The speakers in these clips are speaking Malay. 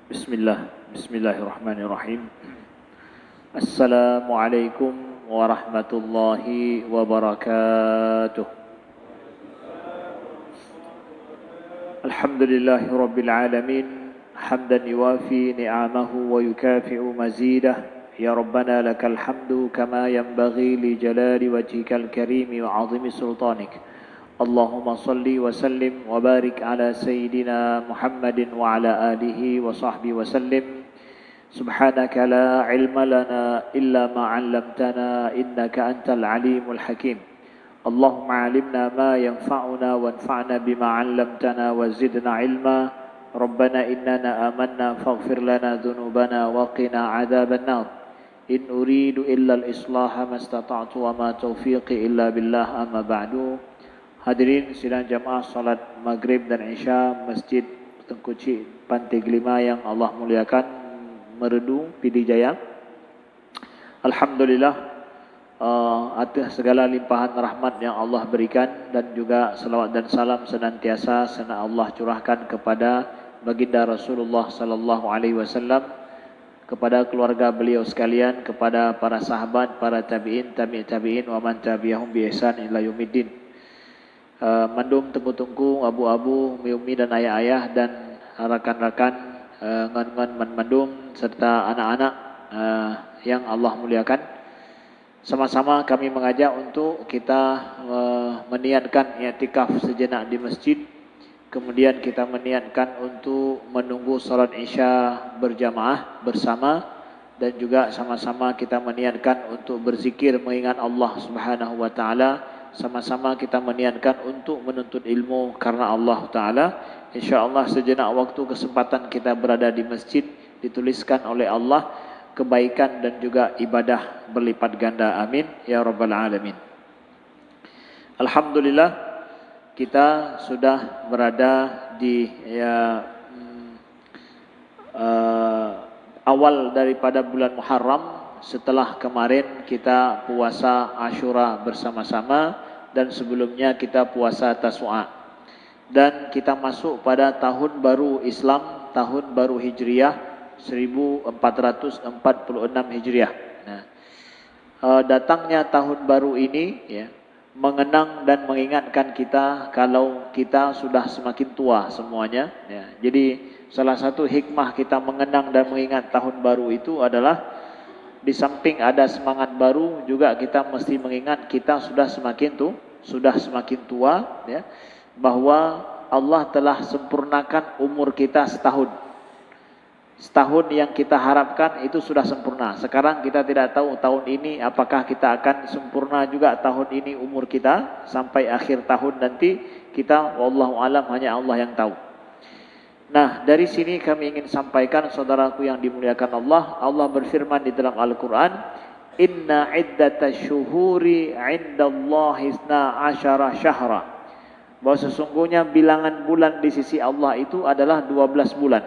Bismillahirrahmanirrahim. Assalamualaikum warahmatullahi wabarakatuh. Alhamdulillahi rabbil alamin. Hamdan yuwafi ni'amahu wa yukafi'u mazidah. Ya Rabbana lakal hamdu kama yanbaghi li jalali wajhikal karimi wa 'azimi sultanik. Allahumma salli wa sallim wa barik ala sayyidina Muhammadin wa ala alihi wa sahbihi wa sallim. Subhanaka la ilma lana illa ma 'allamtana innaka antal alimul hakim. Allahumma 'allimna ma yanfa'una wanfa'na bima 'allamtana wa zidna ilma. Rabbana innana amanna faghfir lana dhunubana wa qina 'adzaban nar. In uridu illa al-islaha mastata'tu wa ma taufiqi illa billah, amma ba'du. Hadirin sidang jamaah salat maghrib dan isya Masjid Tengku Cik Pantai Gelima yang Allah muliakan, Meredu, PD Jaya. Alhamdulillah atas segala limpahan rahmat yang Allah berikan, dan juga salawat dan salam senantiasa Allah curahkan kepada baginda Rasulullah sallallahu alaihi wasallam, kepada keluarga beliau sekalian, kepada para sahabat, para tabi'in, tabi'in wa man tabi'ahum bi ihsan ila yaumiddin. Mandum tengku-tengku, abu-abu, umi dan ayah-ayah, dan rakan-rakan ngan-ngan mandum serta anak-anak yang Allah muliakan. Sama-sama kami mengajak untuk kita meniatkan i'tikaf sejenak di masjid. Kemudian kita meniatkan untuk menunggu salat isya berjamaah bersama, dan juga sama-sama kita meniatkan untuk berzikir mengingat Allah Subhanahu wa taala. Sama-sama kita meniatkan untuk menuntut ilmu karena Allah Ta'ala. InsyaAllah sejenak waktu kesempatan kita berada di masjid dituliskan oleh Allah kebaikan dan juga ibadah berlipat ganda. Amin ya Rabbal Alamin. Alhamdulillah, kita sudah berada di awal daripada bulan Muharram. Setelah kemarin kita puasa Ashura bersama-sama, dan sebelumnya kita puasa Tasu'a. Dan kita masuk pada tahun baru Islam, tahun baru Hijriah 1446 Hijriah. Nah, datangnya tahun baru ini ya, mengenang dan mengingatkan kita kalau kita sudah semakin tua semuanya ya. Jadi salah satu hikmah kita mengenang dan mengingat tahun baru itu adalah, di samping ada semangat baru, juga kita mesti mengingat kita sudah semakin tua ya, bahwa Allah telah sempurnakan umur kita setahun. Setahun yang kita harapkan itu sudah sempurna. Sekarang kita tidak tahu tahun ini apakah kita akan sempurna juga tahun ini umur kita sampai akhir tahun nanti. Kita wallahu alam, hanya Allah yang tahu. Nah, dari sini kami ingin sampaikan, saudaraku yang dimuliakan Allah, Allah berfirman di dalam Al-Quran, Inna iddatash syuhuri indallahi isna asyara syahra. Bahwa sesungguhnya bilangan bulan di sisi Allah itu adalah 12 bulan.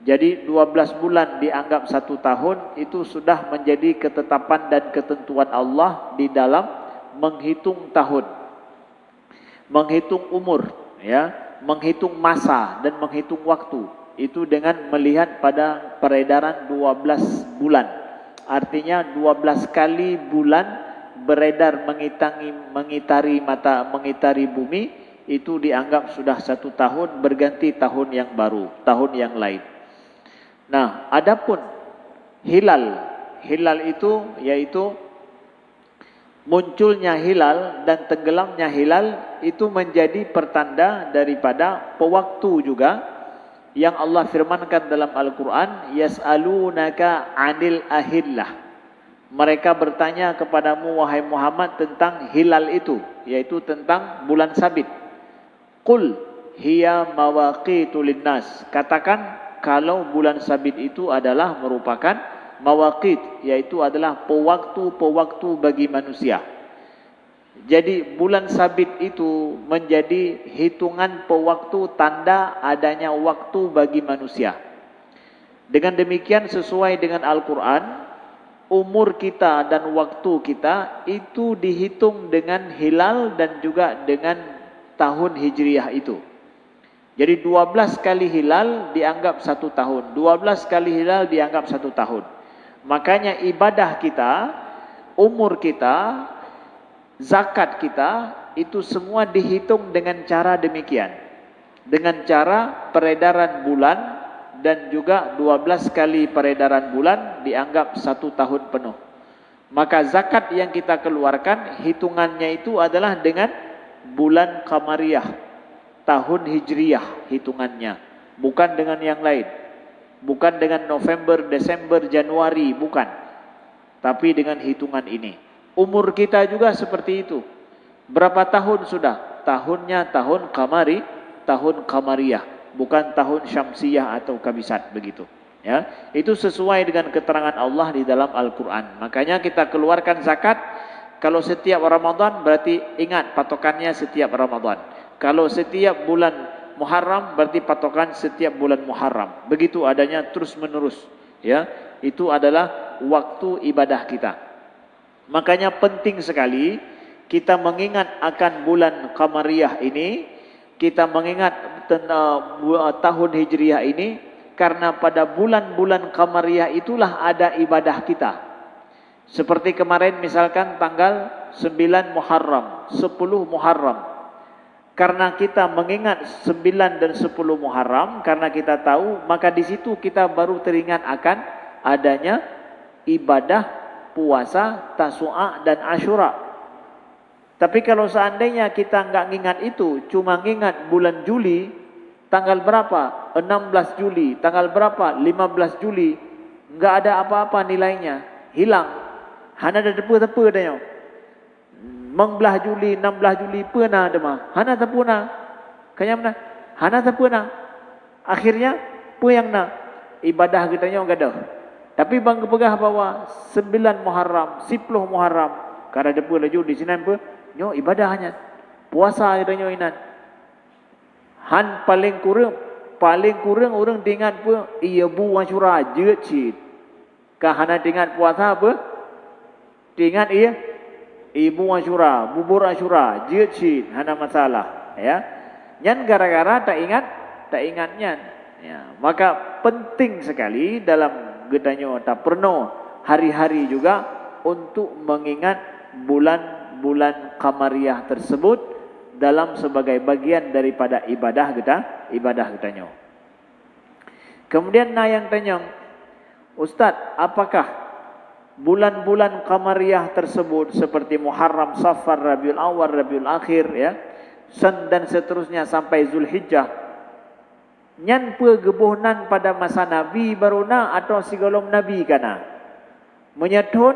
Jadi 12 bulan dianggap 1 tahun, itu sudah menjadi ketetapan dan ketentuan Allah di dalam menghitung tahun, menghitung umur ya, menghitung masa dan menghitung waktu. Itu dengan melihat pada peredaran 12 bulan. Artinya 12 kali bulan beredar mengitari bumi, itu dianggap sudah 1 tahun, berganti tahun yang baru, tahun yang lain. Nah, adapun hilal itu yaitu munculnya hilal dan tenggelamnya hilal, itu menjadi pertanda daripada pewaktu juga, yang Allah firmankan dalam Al-Quran, Yas'alunaka 'anil ahillah. Mereka bertanya kepadamu wahai Muhammad tentang hilal itu, yaitu tentang bulan sabit. Qul hiya mawaqitu linnas. Katakan kalau bulan sabit itu adalah merupakan mawaqit, yaitu adalah pewaktu-pewaktu bagi manusia. Jadi bulan sabit itu menjadi hitungan pewaktu, tanda adanya waktu bagi manusia. Dengan demikian sesuai dengan Al-Quran, umur kita dan waktu kita itu dihitung dengan hilal dan juga dengan tahun hijriah itu. Jadi 12 kali hilal dianggap 1 tahun. 12 kali hilal dianggap 1 tahun. Makanya ibadah kita, umur kita, zakat kita, itu semua dihitung dengan cara demikian. Dengan cara peredaran bulan dan juga 12 kali peredaran bulan dianggap 1 tahun penuh. Maka zakat yang kita keluarkan hitungannya itu adalah dengan bulan Qamariyah, tahun Hijriyah hitungannya, bukan dengan yang lain. Bukan dengan November, Desember, Januari, bukan. Tapi dengan hitungan ini. Umur kita juga seperti itu. Berapa tahun sudah? Tahunnya tahun Qamari, tahun Qamariyah, bukan tahun Syamsiyah atau Kabisat begitu. Ya, itu sesuai dengan keterangan Allah di dalam Al-Quran. Makanya kita keluarkan zakat. Kalau setiap Ramadan berarti ingat patokannya setiap Ramadan. Kalau setiap bulan Muharram berarti patokan setiap bulan Muharram. Begitu adanya terus menerus. Ya, itu adalah waktu ibadah kita. Makanya penting sekali kita mengingat akan bulan Qamariyah ini, kita mengingat tahun Hijriyah ini. Karena pada bulan-bulan Qamariyah itulah ada ibadah kita. Seperti kemarin misalkan tanggal 9 Muharram, 10 Muharram. Karena kita mengingat 9 dan 10 Muharram, karena kita tahu, maka di situ kita baru teringat akan adanya ibadah puasa, Tasu'a dan Asyura. Tapi kalau seandainya kita enggak ngingat itu, cuma ngingat bulan Juli, tanggal berapa? 16 Juli. Tanggal berapa? 15 Juli. Enggak ada apa-apa nilainya. Hilang. Hana ada tepu-tepu dah. 15 Juli, 16 Juli pernah ada mah. Hana tepu na. Kaya mana? Hana tepu na. Akhirnya apa yang na? Ibadah kita nya enggak ada. Tapi bang pegah bahwa 9 Muharram, 10 Muharram, kada depu laju di sini apa? Nyo ibadahnya. Puasa kita nya inan. Han paling kurang orang ingat pun iya bu Asyura jeut cit. Kah hana ingat puasa apa? Ingat iya ibu Asyura, bubur Asyura jeut cit, hana masalah ya. Nyan gara-gara tak ingatnya. Ya, maka penting sekali dalam gedanyo tak perno hari-hari juga untuk mengingat bulan-bulan Qamariyah tersebut dalam sebagai bagian daripada ibadah kita. Kemudian yang tanya, Ustaz, apakah bulan-bulan Qamariyah tersebut seperti Muharram, Safar, Rabiul Awal, Rabiul Akhir, ya, dan seterusnya sampai Zulhijjah, nyan pe gebuhnan pada masa Nabi baruna atau sigolom Nabi kana? Menyetun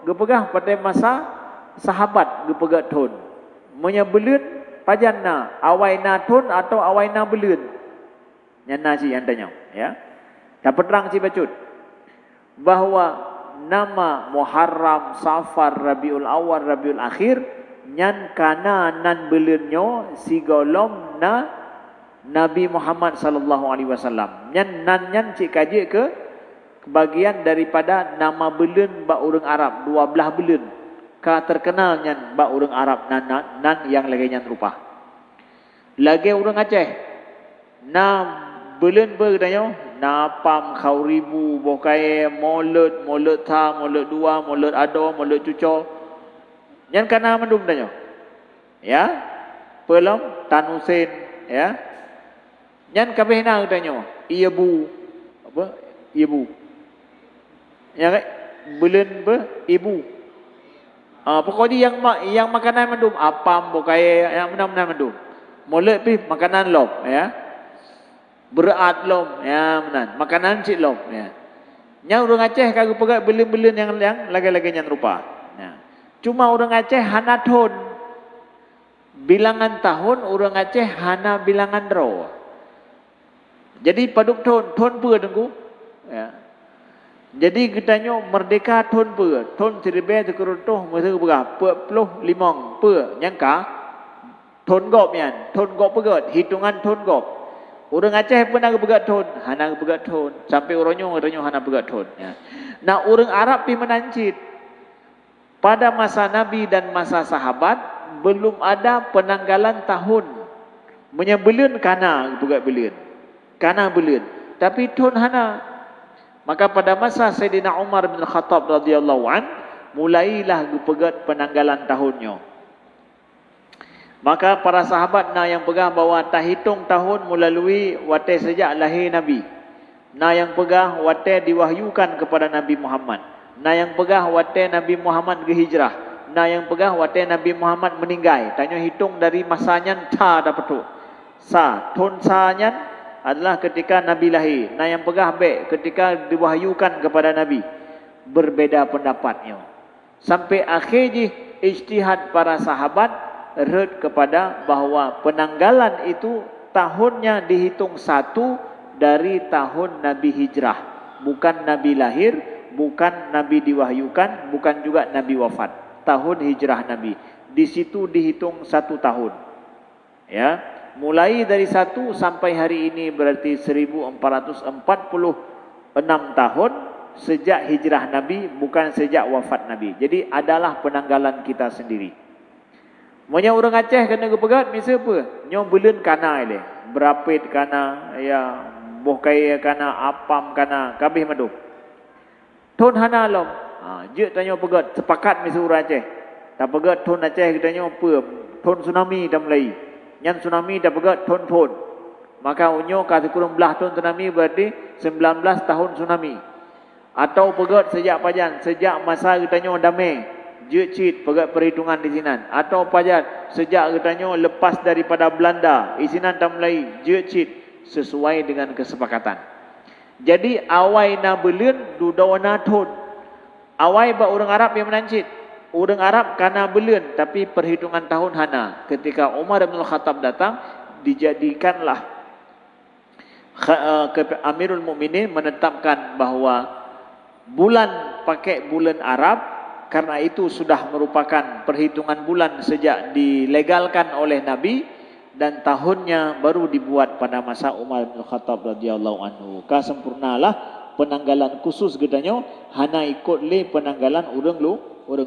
gepegah pada masa sahabat gepegah tun. Menyebelun pajanna awaina tun atau awaina belun. Nyana si yang tanya, ya. Dapat terang si bacut bahwa nama Muharram, Safar, Rabiul Awal, Rabiul Akhir nyan kana nan belunyo sigolom na Nabi Muhammad sallallahu alaihi wasallam. Nyan cik kaji ke bagian daripada nama belun ba urang Arab, 12 belun. Ka terkenal nyan ba urang Arab nan yang lagi nyan rupa. Lagi urang Aceh. Na belun berdayo na pam khauribu bokai molut ta molut dua molut ado molut cuco. Nyan kana mandum dayo. Ya. Pelom Tan Husin, ya. Nyan kabeh na udanyo, iya bu, apa? Ibu. Ya kan? Belun be ibu. Pokoknya yang makanan mendum, apam bokai yang benar-benar mendum. Mulut pi makanan lom, ya. Berat lom, ya benar. Makanan cik lom, ya. Nya urang Aceh kagak pegat belun-belun yang lagi-lagi yang rupa. Ya. Cuma urang Aceh hana ton. Bilangan tahun urang Aceh hana bilangan ro. Jadi paduk ton pe dengku. Ya. Jadi getanyo merdeka ton pe. Ton seribe tekerutuh masa berapa? 45 pe. Nyangka ton gop yan. Ton gop pegat. Hitungan ton gop. Orang Aceh pun nak pegat ton. Hana pegat ton. Sampai orangnya hana pegat ton. Ya. Nah orang Arab pi menancit. Pada masa Nabi dan masa sahabat belum ada penanggalan tahun. Menyebelun kana pegat belun. Kana belun. Tapi tun hana. Maka pada masa Sayyidina Umar bin Khattab radhiyallahu an, mulailah pegat penanggalan tahunnya. Maka para sahabat yang pegang bahawa tak hitung tahun melalui wate sejak lahir Nabi. Yang pegang wate diwahyukan kepada Nabi Muhammad. Yang pegang wate Nabi Muhammad berhijrah. Yang pegang wate Nabi Muhammad meninggal. Tanya hitung dari masanya ta dapat tu. Sa, tun sanya adalah ketika Nabi lahir. Yang pegang be ketika diwahyukan kepada Nabi. Berbeza pendapatnya. Sampai akhir ijtihad para sahabat red kepada bahawa penanggalan itu tahunnya dihitung satu dari tahun Nabi hijrah, bukan Nabi lahir, bukan Nabi diwahyukan, bukan juga Nabi wafat. Tahun hijrah Nabi di situ dihitung 1 tahun. Ya, mulai dari 1 sampai hari ini berarti 1446 tahun sejak hijrah Nabi, bukan sejak wafat Nabi. Jadi adalah penanggalan kita sendiri. Monya orang Aceh kena kepegat misal apa? Nyo belun kana ile. Berapit kana, ya boh kai kana, apam kana, kabeh madu. Tun hana lom. Je tanya pegat sepakat misal orang Aceh. Tak pegat tun Aceh kita nyo apa? Tun tsunami dah mulai. Nyan tsunami dah pegat tun. Maka unyo kata kurang belah tun tsunami berarti 19 tahun tsunami. Atau pegat sejak pajan, sejak masa kita nyo damai. Je cit pegat perhitungan di sinan. Atau pajat sejak katanya lepas daripada Belanda, isinan tak mulai je cit sesuai dengan kesepakatan. Jadi awai na belun dudawana thon. Awai ba orang Arab yang menancit. Orang Arab kana belun tapi perhitungan tahun hana. Ketika Umar bin Khattab datang, dijadikanlah Amirul Mukminin menetapkan bahawa bulan pakai bulan Arab. Karena itu sudah merupakan perhitungan bulan sejak dilegalkan oleh Nabi dan tahunnya baru dibuat pada masa Umar bin Khattab radhiyallahu anhu. Ka sempurnalah penanggalan khusus gedanya hana ikut le penanggalan orang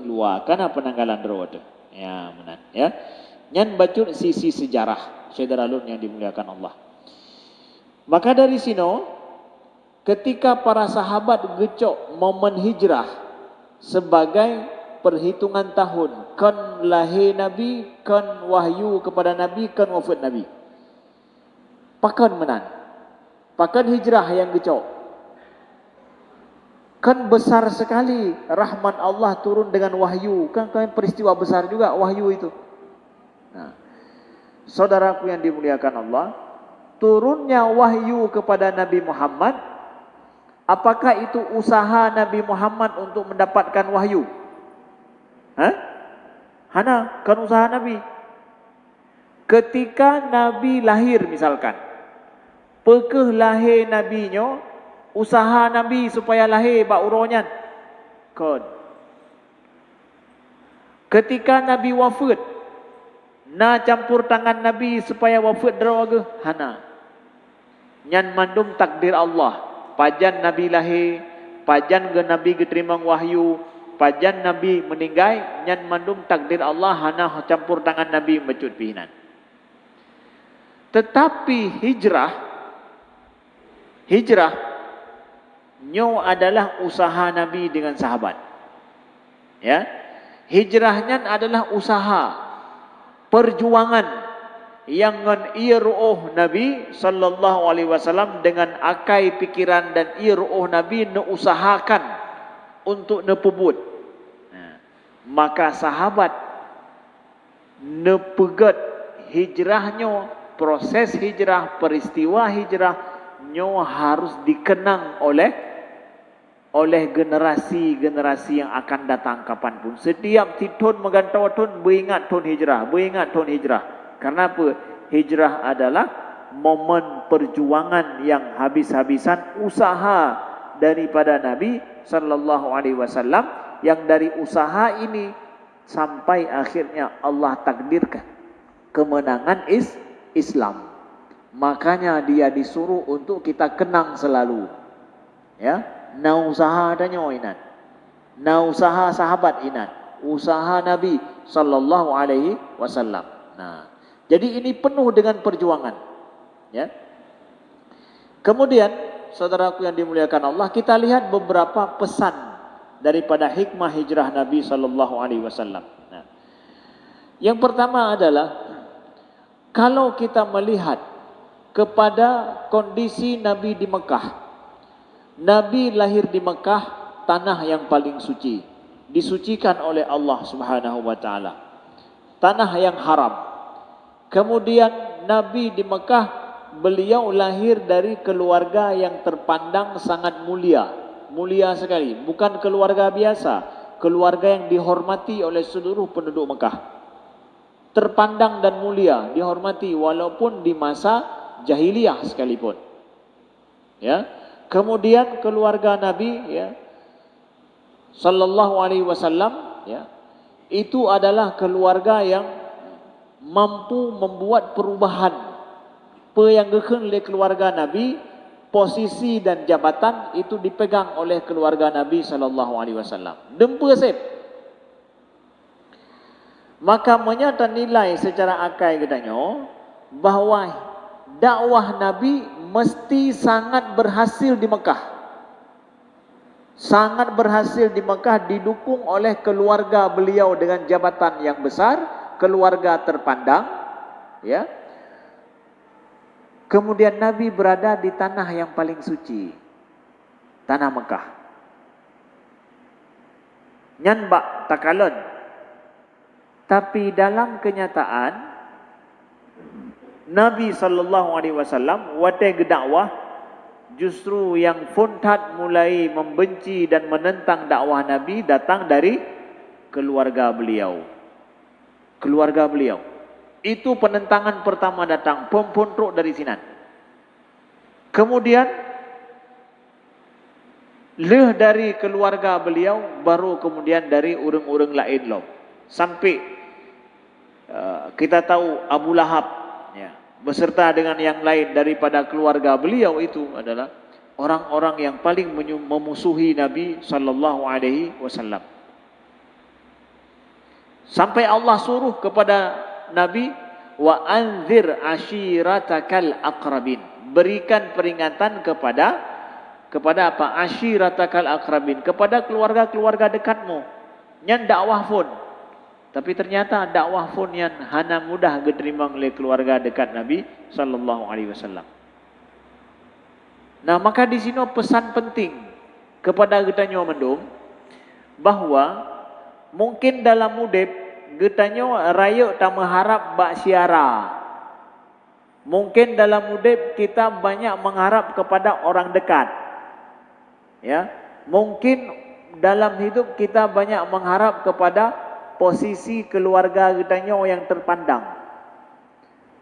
luar karena penanggalan rawat. Ya benar ya. Nyan bacun sisi sejarah saudara lun yang dimuliakan Allah. Maka dari sini ketika para sahabat gecok momen hijrah sebagai perhitungan tahun kan lahir Nabi, kan wahyu kepada Nabi, kan wafat Nabi. Pakan menan. Pakan hijrah yang gecok. Kan besar sekali rahmat Allah turun dengan wahyu. Kan peristiwa besar juga wahyu itu. Nah, saudaraku yang dimuliakan Allah, turunnya wahyu kepada Nabi Muhammad. Apakah itu usaha Nabi Muhammad untuk mendapatkan wahyu? Hana, kan usaha Nabi. Ketika Nabi lahir misalkan. Pekeh lahir Nabi-nya, usaha Nabi supaya lahir bak uronyan. Kan. Ketika Nabi wafat, na campur tangan Nabi supaya wafat derawaga. Hana. Nyan mandum takdir Allah. Pajan Nabi lahir, pajan ke Nabi keterima wahyu, pajan Nabi meninggal, nyan mandum takdir Allah hana campur tangan Nabi mecut pihinan. Tetapi hijrah nyo adalah usaha Nabi dengan sahabat. Ya. Hijrahnya adalah usaha perjuangan yang ngan iruh Nabi sallallahu alaihi wasallam dengan akai pikiran dan iruh Nabi neusahakan untuk nepebut. Maka sahabat nepegat hijrahnya, proses hijrah, peristiwa hijrah nyo harus dikenang oleh generasi-generasi yang akan datang kapanpun. Setiap titun megantau tun beringat tun hijrah. Karena apa? Hijrah adalah momen perjuangan yang habis-habisan usaha daripada Nabi sallallahu alaihi wasallam yang dari usaha ini sampai akhirnya Allah takdirkan kemenangan Islam. Makanya dia disuruh untuk kita kenang selalu. Ya, na usaha adanya inat. Na usaha sahabat inat. Usaha Nabi sallallahu alaihi wasallam. Nah, Jadi ini penuh dengan perjuangan. Ya. Kemudian, saudaraku yang dimuliakan Allah, kita lihat beberapa pesan daripada hikmah hijrah Nabi sallallahu alaihi wasallam. Nah, yang pertama adalah kalau kita melihat kepada kondisi Nabi di Mekah. Nabi lahir di Mekah, tanah yang paling suci, disucikan oleh Allah Subhanahu wa taala. Tanah yang haram. Kemudian Nabi di Mekah, beliau lahir dari keluarga yang terpandang sangat mulia. Mulia sekali, bukan keluarga biasa, keluarga yang dihormati oleh seluruh penduduk Mekah. Terpandang dan mulia, dihormati walaupun di masa jahiliyah sekalipun. Ya. Kemudian keluarga Nabi, ya, sallallahu alaihi wasallam, ya, itu adalah keluarga yang mampu membuat perubahan. Apa yang dilakukan oleh keluarga Nabi, posisi dan jabatan itu dipegang oleh keluarga Nabi sallallahu alaihi wasallam. Dempa sep. Maka menyata nilai secara akal katanya bahawa dakwah Nabi mesti sangat berhasil di Mekah. Sangat berhasil di Mekah, didukung oleh keluarga beliau dengan jabatan yang besar, keluarga terpandang, ya. Kemudian Nabi berada di tanah yang paling suci, tanah Mekah. Nyanbak takalon. Tapi dalam kenyataan Nabi sallallahu alaihi wasallam watai dakwah justru yang funtat mulai membenci dan menentang dakwah Nabi datang dari keluarga beliau. Keluarga beliau. Itu penentangan pertama datang, pempontrok dari Sinan. Kemudian dari keluarga beliau, baru kemudian dari urang-urang lain loh. Sampai kita tahu Abu Lahab, ya, beserta dengan yang lain daripada keluarga beliau itu adalah orang-orang yang paling memusuhi Nabi sallallahu alaihi wasallam. Sampai Allah suruh kepada Nabi, wa anzir ashiratakal aqrabin, berikan peringatan kepada apa? Ashiratakal aqrabin, kepada keluarga-keluarga dekatmu. Nyan dakwah pun. Tapi ternyata dakwah pun yang hana mudah diterima oleh keluarga dekat Nabi sallallahu alaihi wasallam. Nah, maka di sini pesan penting kepada kita mendum bahawa mungkin dalam mudib getanyo raya tak mengharap bak siara. Mungkin dalam mudib kita banyak mengharap kepada orang dekat. Ya, mungkin dalam hidup kita banyak mengharap kepada posisi keluarga getanyo yang terpandang.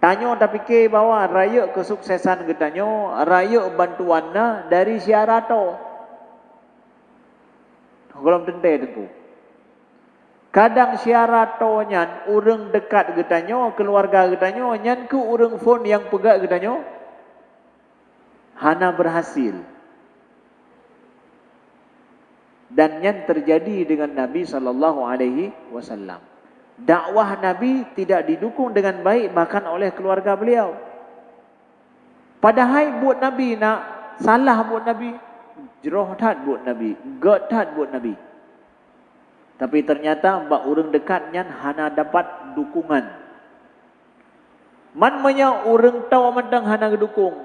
Tanyo tak fikir bahawa raya kesuksesan getanyo, raya bantuannya dari siara to. Kalau tentu. Kadang siara to nyan urang dekat getanyo, keluarga getanyo nyan ke urang phone yang pegak getanyo hana berhasil. Dan yang terjadi dengan Nabi sallallahu alaihi wasallam. Dakwah Nabi tidak didukung dengan baik bahkan oleh keluarga beliau. Padahal buat Nabi nak salah buat Nabi, jeroh tat buat Nabi, god tat buat Nabi. Tapi ternyata bak urang dekatnya hana dapat dukungan. Man manya urang tahu mandang hana gedukung.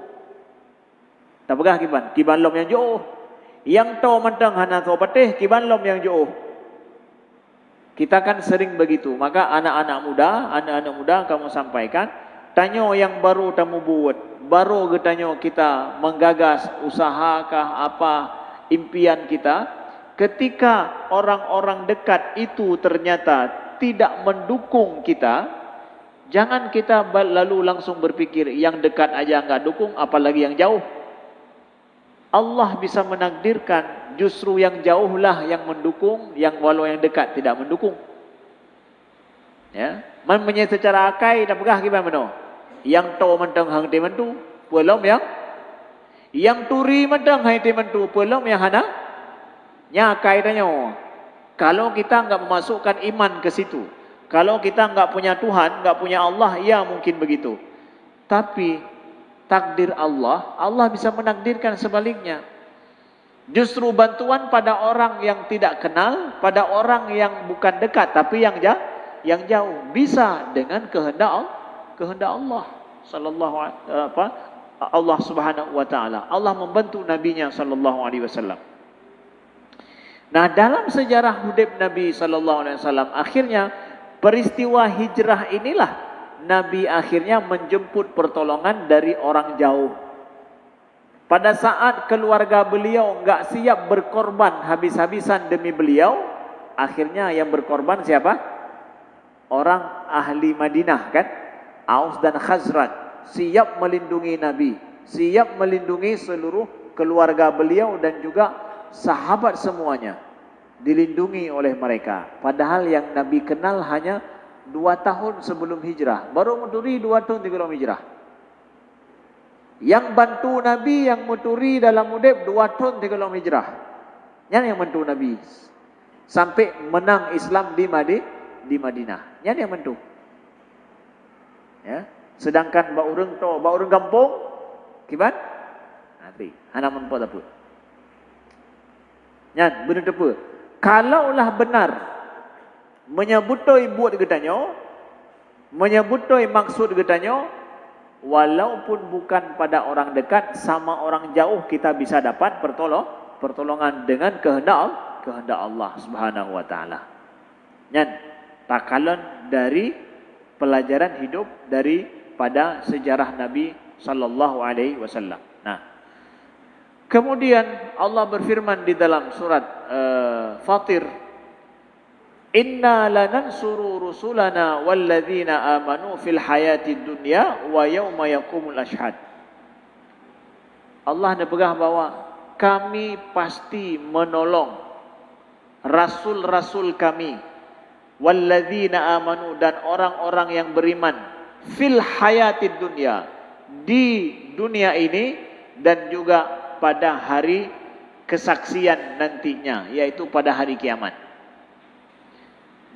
Tak pegah kiban lom yang jauh. Yang tahu mandang hana tahu patih, kiban lom yang jauh. Kita kan sering begitu. Maka anak-anak muda kamu sampaikan, tanyo yang baru kamu buat, baru getanyo kita menggagas usahakah apa impian kita. Ketika orang-orang dekat itu ternyata tidak mendukung kita, jangan kita lalu langsung berpikir yang dekat aja enggak dukung, apalagi yang jauh. Allah bisa menakdirkan justru yang jauhlah yang mendukung, yang walau yang dekat tidak mendukung. Ya, man secara akai dah pegah gimana mano? Yang tahu mentang hang te mentu, pelom yang turi mentang hang te mentu, pelom yang hana nya akai tanya. Kalau kita enggak memasukkan iman ke situ, Kalau kita enggak punya Tuhan, enggak punya Allah, ya mungkin begitu. Tapi takdir Allah, Allah bisa menakdirkan sebaliknya. Justru bantuan pada orang yang tidak kenal, pada orang yang bukan dekat tapi yang jauh, bisa dengan kehendak Allah Allah Subhanahu wa taala. Allah membantu nabinya sallallahu alaihi wasallam. Nah, dalam sejarah hidup Nabi sallallahu alaihi wasallam, akhirnya peristiwa hijrah inilah Nabi akhirnya menjemput pertolongan dari orang jauh. Pada saat keluarga beliau enggak siap berkorban habis-habisan demi beliau, akhirnya yang berkorban siapa? Orang ahli Madinah kan? Aus dan Khazraj siap melindungi Nabi, siap melindungi seluruh keluarga beliau dan juga sahabat semuanya. Dilindungi oleh mereka. Padahal yang Nabi kenal hanya 2 tahun sebelum hijrah. Baru muturi 2 tahun sebelum hijrah. Yang bantu Nabi, yang muturi dalam hidup 2 tahun sebelum hijrah. Yang bantu Nabi sampai menang Islam di Madinah. Yang bantu. Ya. Sedangkan ba urang kampung kiban nanti anak menpo dapur. Nya benar apa? Kalaulah benar menyebutoi buat getanyo, menyebutoi maksud getanyo, walaupun bukan pada orang dekat, sama orang jauh kita bisa dapat pertolongan dengan kehendak Allah Subhanahu wa taala. Nyan takalan dari pelajaran hidup daripada sejarah Nabi sallallahu alaihi wasallam. Nah, kemudian Allah berfirman di dalam surat Fatir, Inna lanansuru rusulana walladzina amanu fil hayatid dunya wa yauma yaqumul ashhad. Allah nepegah bahwa kami pasti menolong rasul-rasul kami, walladzina amanu, dan orang-orang yang beriman, fil hayatid dunya, di dunia ini dan juga pada hari kesaksian nantinya, yaitu pada hari kiamat.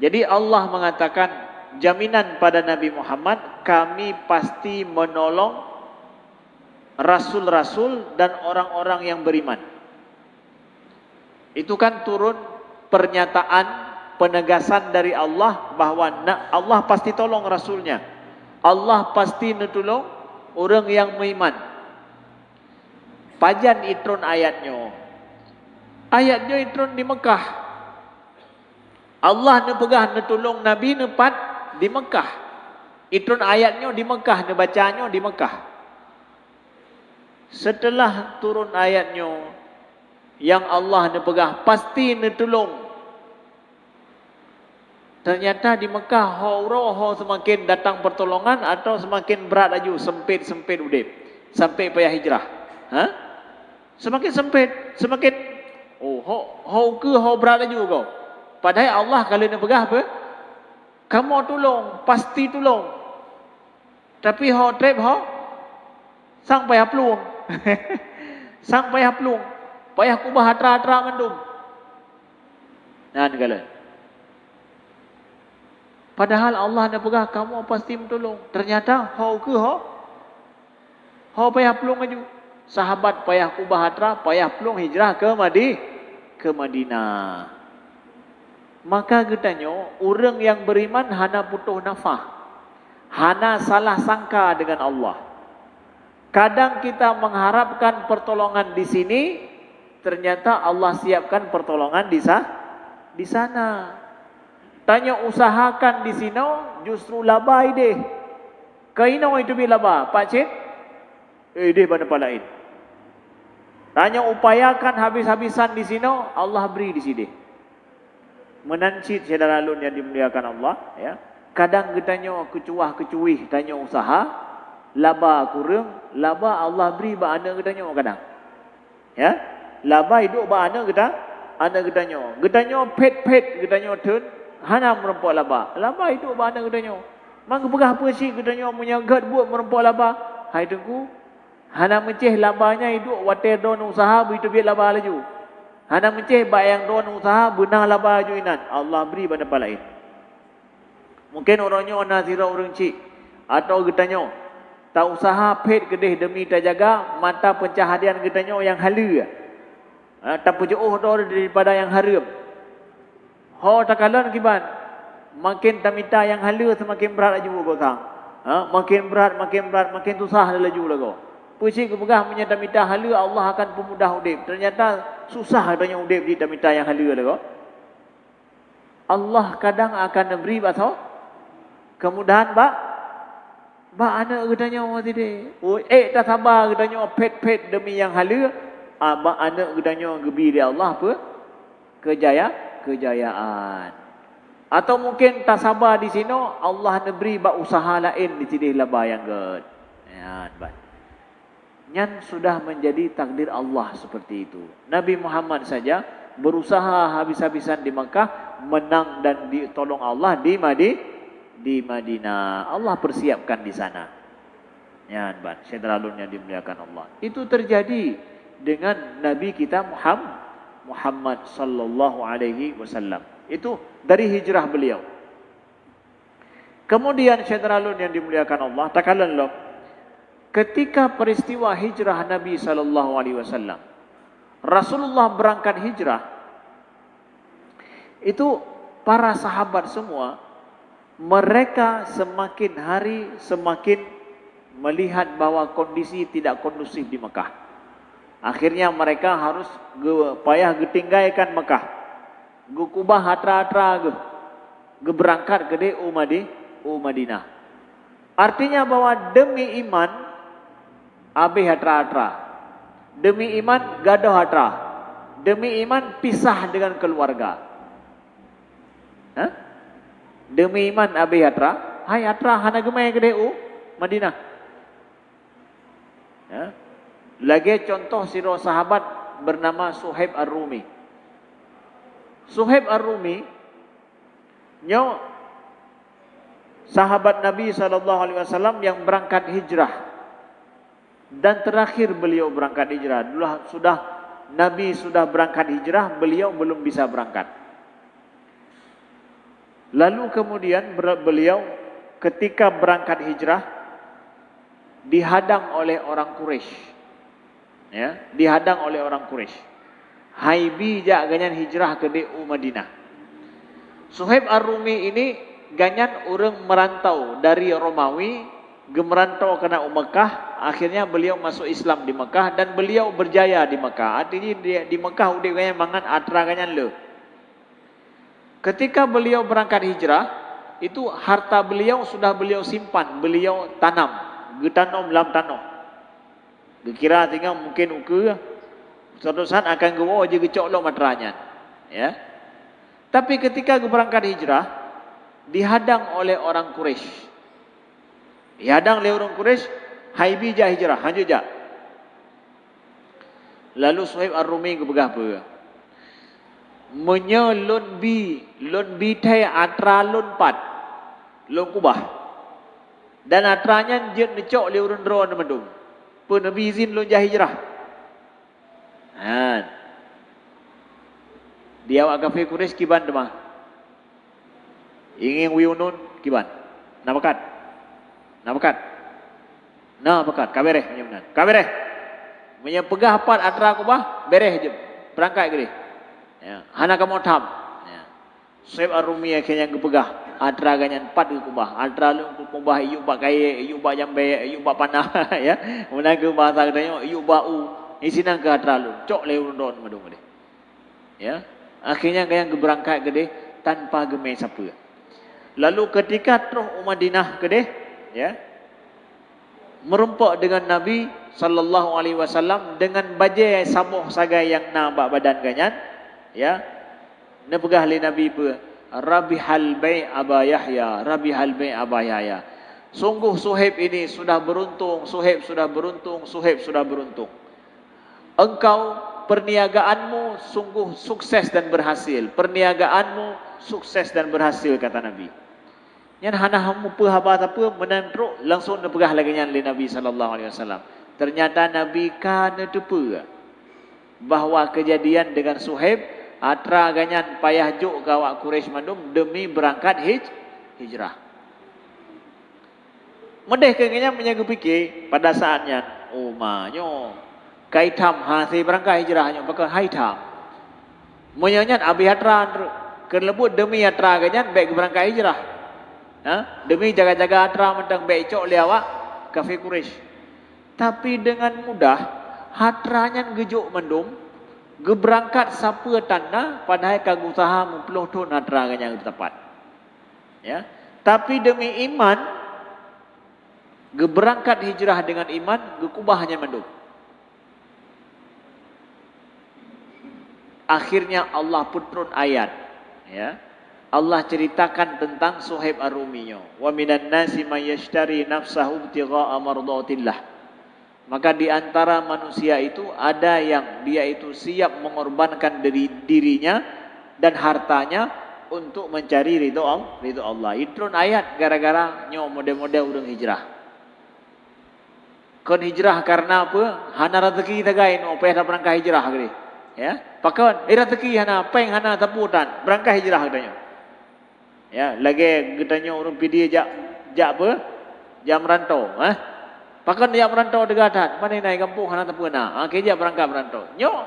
Jadi Allah mengatakan jaminan pada Nabi Muhammad, kami pasti menolong rasul-rasul dan orang-orang yang beriman. Itu kan turun pernyataan penegasan dari Allah bahwa Allah pasti tolong rasulnya. Allah pasti nolong orang yang beriman. Pajan itron ayatnya. Ayatnya itron di Mekah. Allah nepegah netulung Nabi nepat di Mekah. Itron ayatnya di Mekah, nebacanya di Mekah. Setelah turun ayatnya yang Allah nepegah pasti netulung, ternyata di Mekah ho semakin datang pertolongan atau semakin berat aju, sempit udip sampai payah hijrah. Semakin sempit, semakin ho berat aju kau. Padahal Allah kalau nak pegah apa? Kamu tolong, pasti tolong. Tapi trap sang payah pelung. Sang payah pelung. Payah kubah hatra-hatra mendum. Nah, negala. Padahal Allah nak pegah kamu pasti mentolong. Ternyata payah pelung aju. Sahabat payah kubah hatra, payah pelung hijrah ke Madinah. Maka getanyo orang yang beriman hana putuh nafah, hana salah sangka dengan Allah. Kadang kita mengharapkan pertolongan di sini, ternyata Allah siapkan pertolongan di sana. Tanya usahakan di sini, justru labai deh. Kaino itu bi laba, Pak Cik? Deh pada palain. Tanya upayakan habis-habisan di sini, Allah beri di sini. Menancit saudara alun yang dimuliakan Allah, ya. Kadang kita kecuah-kecuih tanya usaha, laba kurang, laba Allah beri ba ana kita kadang. Ya. Laba hidup ba ana kita nyo. Kita nyo pet kita nyo turn hana merempok laba. Laba hidup ba ana kita nyo. Mang pegah apa sih kita nyo menyagat buat merempok laba. Hai tengku. Hana menceh labanya hidup water don usaha begitu biar laba laju. Hana menceh bayang don usaha benang laba juinan. Allah beri pada palain. Mungkin orangnya nazira orang cik. Atau getanya, tak usaha pet kedih demi tak jaga mata pencaharian getanya yang halu. Tak pujuh daripada yang haram. Ho tak kalan kiban. Makin tamita yang halu semakin berat laju kau sang. Makin berat, makin susah laju lagi. Puisi kepegah punya tamita halu Allah akan pemudah udip. Ternyata susah katanya udip di tamita yang halu lagi. Allah kadang akan beri bahasa kemudahan ba anak gedanya mati deh. Tak sabar gedanya pet demi yang halu. Ba anak gedanya gebi dia Allah apa? Kejayaan. Atau mungkin tak sabar di sini Allah beri ba usaha lain di sini laba yang ged. Ya, bat. Nyan sudah menjadi takdir Allah seperti itu. Nabi Muhammad saja berusaha habis-habisan di Mekah, menang dan ditolong Allah di Madinah. Allah persiapkan di sana. Ya, bat. Syaitanun yang dimuliakan Allah. Itu terjadi dengan Nabi kita Muhammad sallallahu alaihi wasallam. Itu dari hijrah beliau. Kemudian syaitanun yang dimuliakan Allah, takalan lo. Ketika peristiwa hijrah Nabi sallallahu alaihi wasallam, Rasulullah berangkat hijrah, itu para sahabat semua, mereka semakin hari semakin melihat bahwa kondisi tidak kondusif di Mekah. Akhirnya mereka harus payah getinggaikan Mekah. Gukubah hatra-hatra berangkat ke Madinah. Artinya bahwa demi iman abih hatra-hatra. Demi iman gaduh hatra. Demi iman pisah dengan keluarga. Demi iman abih hatra. Hai hatra hana gemai ke Madinah. Lagi contoh siro sahabat bernama Suhaib Ar-Rumi. Suhaib Ar-Rumi nyo sahabat Nabi SAW yang berangkat hijrah. Dan terakhir beliau berangkat hijrah. Nabi sudah berangkat hijrah, beliau belum bisa berangkat. Lalu kemudian beliau ketika berangkat hijrah dihadang oleh orang Quraisy. Ya, dihadang oleh orang Quraisy. Haibi jak ganyan hijrah ke Madinah. Suhaib Ar-Rumi ini ganyan orang merantau dari Romawi, gemerantau kena Mekah, akhirnya beliau masuk Islam di Mekah dan beliau berjaya di Mekah. Artinya di Mekah udah ganyan mangan atra ganyan le. Ketika beliau berangkat hijrah, itu harta beliau sudah beliau simpan, beliau tanam, getanam dalam tanah. Kira tinggal mungkin uke suatu saat akan gewo aja gecok lo matranya. Ya. Tapi ketika berangkat hijrah dihadang oleh orang Quraisy. Dihadang oleh orang Quraisy, haibi jah hijrah, hanjur jah. Lalu Suhaib Ar-Rumi kebegah apa? Menye lon bi thai atra lon pat. Lon kubah. Dan atranya jet necok oleh orang drone mandum. Pun Nabi izin lon jah hijrah. Dia awak kafir Quraisy kiban demah. Ingin wiunun kiban. Namakat. Kabereh menyamnan. Kabereh. Punya pegah pat atra kubah, bereh je. Berangkat ke dia. Ya, hana kamu tam. Ya. Suhaib Ar-Rumi akhirnya gepegah atra ganyan pat ke kubah. Atra lu kubah iyu bak kaya, iyu bak jambe, iyu bak panah ya. Menaga bahasa katanya iyu bak isinan ke atra lu. Cok le undon madung dia. Ya. Akhirnya ganyan berangkat ke dia tanpa gemai siapa. Lalu ketika terus Madinah ke dia, ya, merumpak dengan Nabi sallallahu alaihi wasallam dengan bajai samuh sagai yang nampak badan ganyan, ya, nepegah li Nabi pe rabihal bai Aba Yahya, rabihal bai Aba Yahya. Sungguh Suhaib ini sudah beruntung, Suhaib sudah beruntung. Engkau perniagaanmu sungguh sukses dan berhasil. Perniagaanmu sukses dan berhasil, kata Nabi. Yang hana hamu pe habat apa menandruk langsung nepegah lagi yang Nabi sallallahu alaihi wasallam. Ternyata Nabi kana tepe bahwa kejadian dengan Suhaib atra ganyan payah juk ke awak Quraisy mandum demi berangkat hijrah. Medeh kengenya menjaga fikir pada saatnya. Oh manyo kai tham hasi berangkat hijrahnya pakai hai tham. Menyanyat abi hatra kelebut demi hatra kenyan baik berangkat hijrah. Ha? Demi jaga-jaga hatra mentang baik cok liawak kafe Quraisy. Tapi dengan mudah hatranya gejuk mendum geberangkat siapa tanda padahal kagak usaha mempeluh tu hatra kenyan tepat. Ya. Tapi demi iman geberangkat hijrah dengan iman gekubahnya mendum. Akhirnya Allah pun turun ayat, ya. Allah ceritakan tentang Suhaib Ar-Rumiyo. Wa minan nasi may yashtari nafsahu ibtigha'a mardatillah. Maka di antara manusia itu ada yang dia itu siap mengorbankan dirinya dan hartanya untuk mencari ridho Allah. Itu ayat gara-gara nyo model-model urang hijrah. Kon hijrah karena apa? Hana rezeki tagain opeh dah berangkat hijrah gini. Ya, pakon rezeki hana peng hana taputan berangkat hijrah katanya. Ya, lagi katanya orang pidi jak apa? Jam merantau, Pakon jak merantau degatan, mana naik kampung hana tapuna. Kerja berangkat merantau. Nyo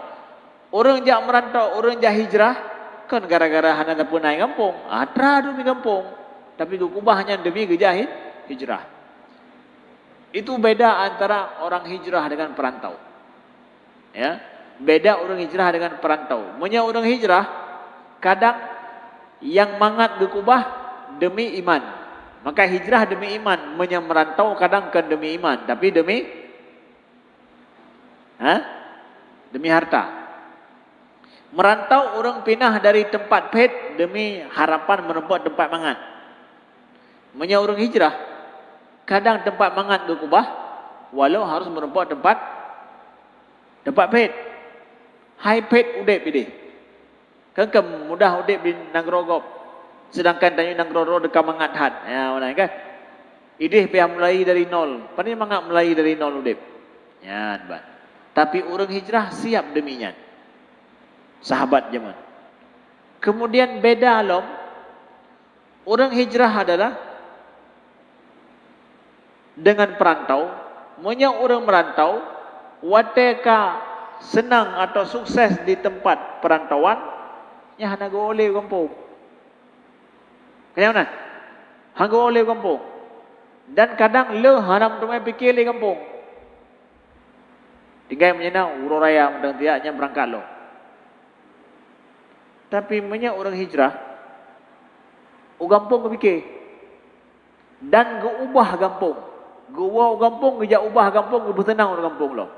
orang jak merantau, orang jak hijrah kan gara-gara hana tapuna naik kampung. Atra demi kampung. Tapi kubahnya demi kejahit hijrah. Itu beda antara orang hijrah dengan perantau. Ya, beda orang hijrah dengan perantau. Punya orang hijrah kadang yang mangat gekubah demi iman. Maka hijrah demi iman, punya merantau kadang kan demi iman, tapi demi demi harta. Merantau orang pindah dari tempat pet demi harapan menempat tempat mangat. Punya orang hijrah kadang tempat mangat gekubah walau harus menempat tempat pet. Hai pet udep bidih. Kan mudah udep di Nagrogop. Sedangkan tanya Nagroro dekat mangat hat. Ya mana kan? Idih pihak mulai dari nol. Pani mangat mulai dari nol udep. Ya, bat. Tapi orang hijrah siap deminya. Sahabat zaman. Kemudian beda lom. Orang hijrah adalah dengan perantau, punya orang merantau, wateka senang atau sukses di tempat perantauan, ya hana go oleh kampung. Kaya mana? Hanggo oleh kampung. Dan kadang le hanam rumah fikir le kampung. Tinggal menyena ururaya mendang tiaknya berangkat lo. Tapi punya orang hijrah, kampung fikir dan go ubah kampung. Gua kampung, gejak ubah kampung, gua bertenang orang kampung lo.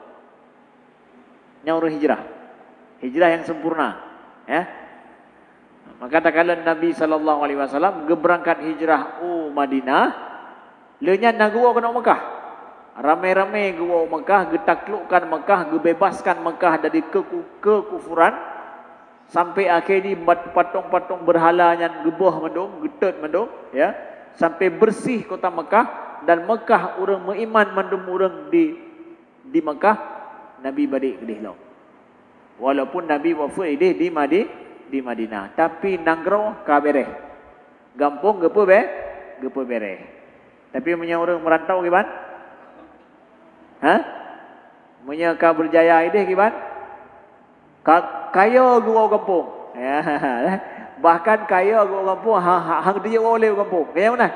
Yang orang hijrah. Hijrah yang sempurna. Ya. Maka katakan Nabi SAW, berangkat hijrah Madinah, lenya nak gua kena Mekah. Ramai-ramai gua Mekah, getaklukkan Mekah, gebebaskan Mekah dari kekufuran, sampai akhirnya patung-patung berhalanya gebah mendung, getet mendung, ya. Sampai bersih kota Mekah. Dan Mekah orang beriman mandum orang di Mekah, Nabi balik ke Dihlau. Walaupun Nabi wafat di Madinah, tapi nanggro kabereh. Gampung gepo bereh. Tapi punya orang merantau gimana? Punya ka berjaya ini gimana? Kaya gua kampung. Ya. Bahkan kaya gua kampung hang dia oleh kampung. Kaya mana?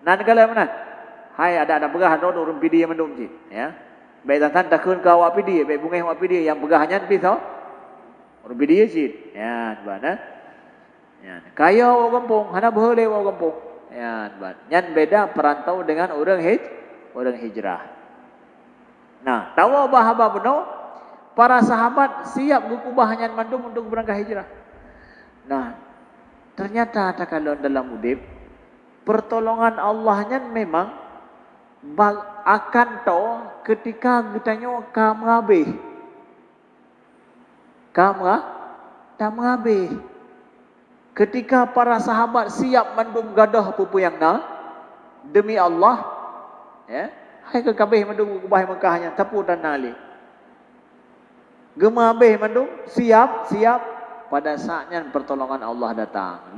Nan kala mana? Hai ada begah do orang pidi yang mendum ji, ya. Baik tan takun ka awak pidi, baik bungai awak pidi yang begahnya pisau. Orang pidi ji. Ya, bana. Ya, kaya awak kampung, hana boleh awak kampung. Ya, ban. Yang beda perantau dengan orang hijrah. Nah, tahu apa benar? Para sahabat siap gukubahnya mandum untuk berangkat hijrah. Nah, ternyata kalau dalam udip pertolongan Allahnya memang akan tahu ketika kitanya kamu habis. Kamu habis. Ketika para sahabat siap mandum gadah pupuyangna demi Allah, ya, hai ke kabeh mandum kubah Mekahnya tapu dan nali. Gema habis mandum siap pada saatnya pertolongan Allah datang.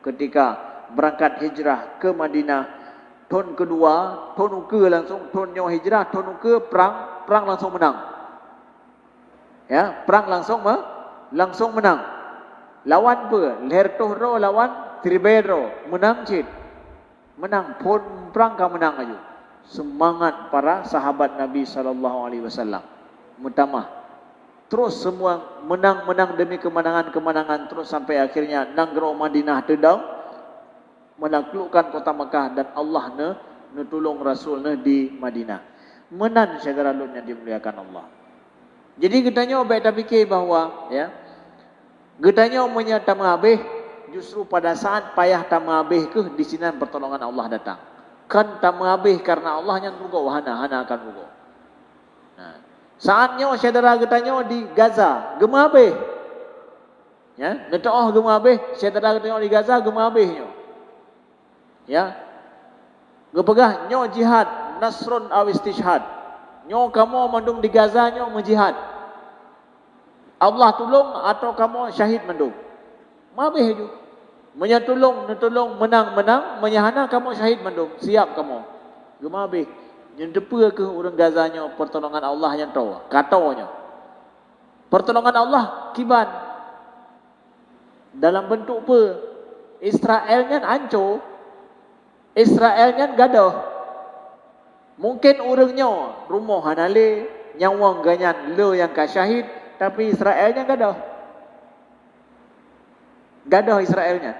Ketika berangkat hijrah ke Madinah. Tahun kedua, tahun ke langsung tahunnya hijrah, tahun ke perang langsung menang. Ya, perang langsung menang. Lawan apa? Lertohro lawan Tribero, menang cid. Menang pun perang ka menang aja. Semangat para sahabat Nabi sallallahu alaihi wasallam. Mutamah. Terus semua menang demi kemenangan terus sampai akhirnya Nanggro Madinah tedang menaklukkan kota Mekah dan Allah tolong Rasul di Madinah. Menan saudara yang dimuliakan Allah. Jadi kitanya baik tak fikir bahawa ya, kitanya menyata menghabis justru pada saat payah tak menghabis ke di sini pertolongan Allah datang. Kan tak menghabis karena Allah yang rugo hana akan rugo. Nah, saatnya saudara kitanya di Gaza gema habis. Ya, netoh gema habis, saudara kitanya di Gaza gema habisnya. Ya. Gepegah nyo jihad nasrun aw istishhad. Nyo kamu mandung di Gaza nyo menjihad. Allah tolong atau kamu syahid mandung. Mabih ju. Menyatulung menang, menyahana kamu syahid mandung. Siap kamu. Gemabih. Yang depa ke orang Gaza nyo pertolongan Allah yang tahu. Katanya. Pertolongan Allah kiban. Dalam bentuk apa? Israel kan hancur. Israel kan gaduh. Mungkin orangnya rumah hanale nyawang ganyan le yang ka syahid tapi Israelnya gaduh. Gaduh Israelnya.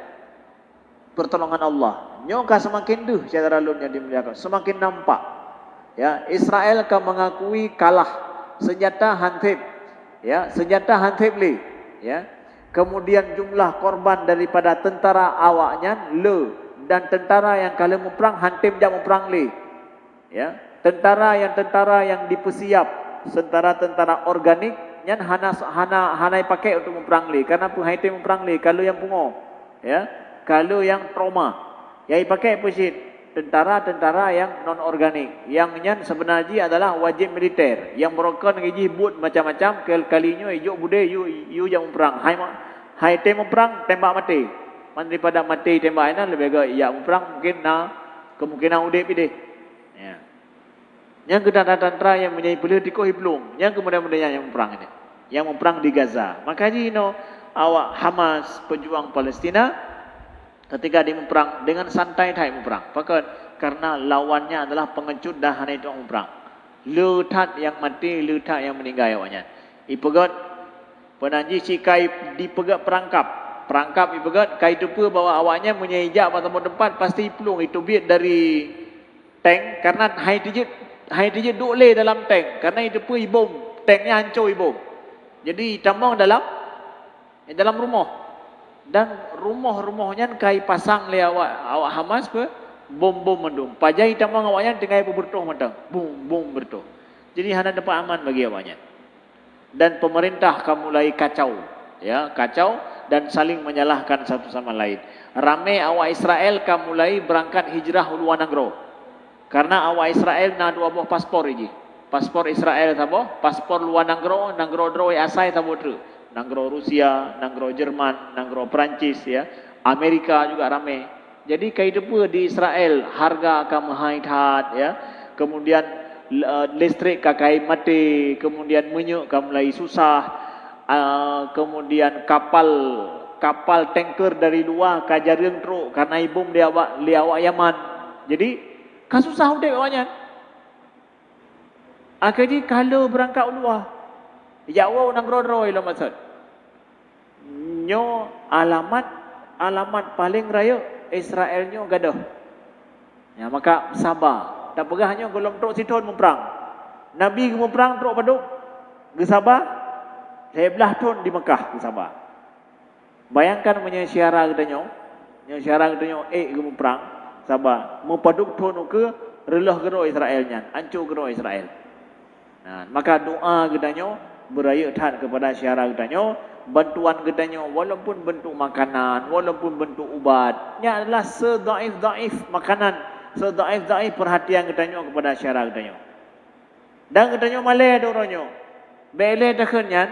Pertolongan Allah. Nyoka semakin duh secara lun yang dimuliakan, semakin nampak. Ya, Israel akan mengakui kalah senjata Hantib. Ya, senjata Hantib li. Ya. Kemudian jumlah korban daripada tentara awaknya le dan tentara yang kalau memperang Hantib jak memperang li. Ya, tentara yang dipersiap, tentara organik yang hana pakai untuk memperang li karena Hantib memperang li kalau yang pungo. Ya, kalau yang trauma yang pakai pusit tentara yang non organik yang sebenarnya adalah wajib militer yang merokan gaji but macam-macam kalinya ijuk bude you yang memperang hai tem memperang tembak mati daripada mati tembak ini lebih baik ya memperang mungkin kemungkinan udip ide ya yang tentara yang menjadi politiko hiblung yang kemudian yang memperang ini yang memperang di Gaza makanya awak Hamas pejuang Palestina ketika dia memperang dengan santai tak memperang karena lawannya adalah pengecut dah hanya itu memperang lutat yang mati lutat yang meninggal awaknya ipegat penanji cikai dipegat perangkap ipegat kai tupu bawa awaknya menyejak pada tempat pasti pelung itu biar dari tank karena hai digit dole dalam tank karena itu pun ibom tanknya hancur ibom jadi tambang dalam rumah dan rumah-rumahnya kai pasang le awak Hamas pe bom mendung pajai tambang awaknya tengah bertuh mentang bom bertuh jadi hana dapat aman bagi awaknya dan pemerintah akan mulai kacau dan saling menyalahkan satu sama lain ramai awak Israel akan mulai berangkat hijrah luar negeri karena awak Israel na dua buah paspor ini paspor Israel tabo paspor luar negeri droi asai tabo tu negeri Rusia, negeri Jerman, negeri Perancis ya, Amerika juga ramai. Jadi kehidupan di Israel harga akan menghait ya. Kemudian listrik kakai mati, kemudian minyak akan mulai susah. Kemudian kapal tanker dari luar kajareng teruk karena ibum dia awak Yaman. Jadi kasusah udah awaknya. Akhirnya kalau berangkat luar Jawa nanggro-roi lah maksud. Nyo alamat paling raya Israelnya gaduh. Ya maka sabar. Tak pegahnya golong tok siton memperang. Nabi memperang tok paduk. Ge sabar. 11 tahun di Mekah ge sabar. Bayangkan punya syara katanya. Nyo syara katanya ge memperang sabar. Mu paduk tahun ke relah gero Israelnya, hancur gero Israel. Nah, maka doa katanya beraya taat kepada syara katanya bantuan katanya walaupun bentuk makanan walaupun bentuk ubat nya adalah sedaif makanan sedaif perhatian katanya kepada syara katanya dan katanya malai dorongnya bele dakenya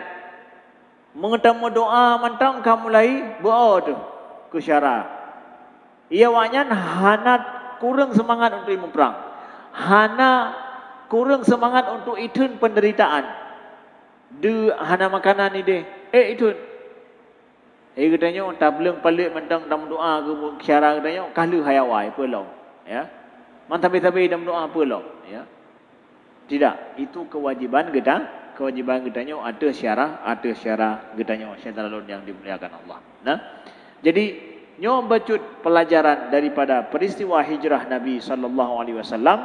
mengetemu doa mantang kamu mulai berdoa tu ke syara Ia wanya hana kurang semangat untuk ilmu perang. Hana kurang semangat untuk itun penderitaan. Hana makanan ni deh. Itun. Katanya tableng palik mentang dalam doa ke syarah katanya kalu hayawai pelau. Ya. Mantabe-tabe dalam doa pelau. Ya. Tidak, itu kewajiban kitanya ada syarah kitanya syaitan yang dimuliakan Allah. Nah, jadi nyo bacut pelajaran daripada peristiwa hijrah Nabi sallallahu alaihi wasallam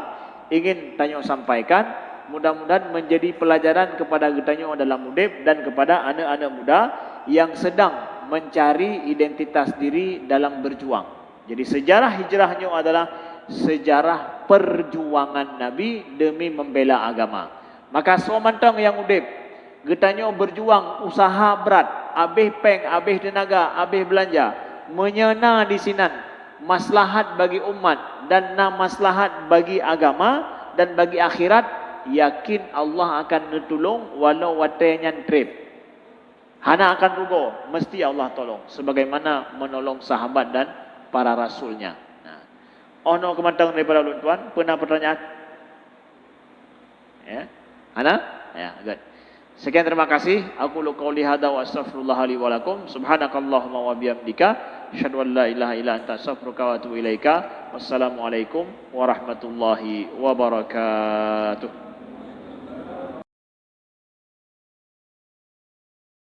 ingin tanyo sampaikan, mudah-mudahan menjadi pelajaran kepada kitanya dalam hidup dan kepada anak-anak muda yang sedang mencari identitas diri dalam berjuang. Jadi sejarah hijrahnya adalah sejarah perjuangan Nabi demi membela agama. Maka somantang yang udip, getanya berjuang usaha berat, habis peng, habis tenaga, habis belanja, menyena di sinan maslahat bagi umat dan maslahat bagi agama dan bagi akhirat, yakin Allah akan netulung walau watenya trip. Hana akan rugo, mesti Allah tolong sebagaimana menolong sahabat dan para rasulnya. Ono kemantang daripada ulun tuan, pernah pertanyaan? Ya. Ana? Ya, good. Sekian terima kasih. Aku lu qauli hadza wa astaghfirullah li wa lakum. Subhanakallahumma wa bihamdika asyhadu an la ilaha illa anta astaghfiruka wa atubu ilaika. Wassalamualaikum warahmatullahi wabarakatuh.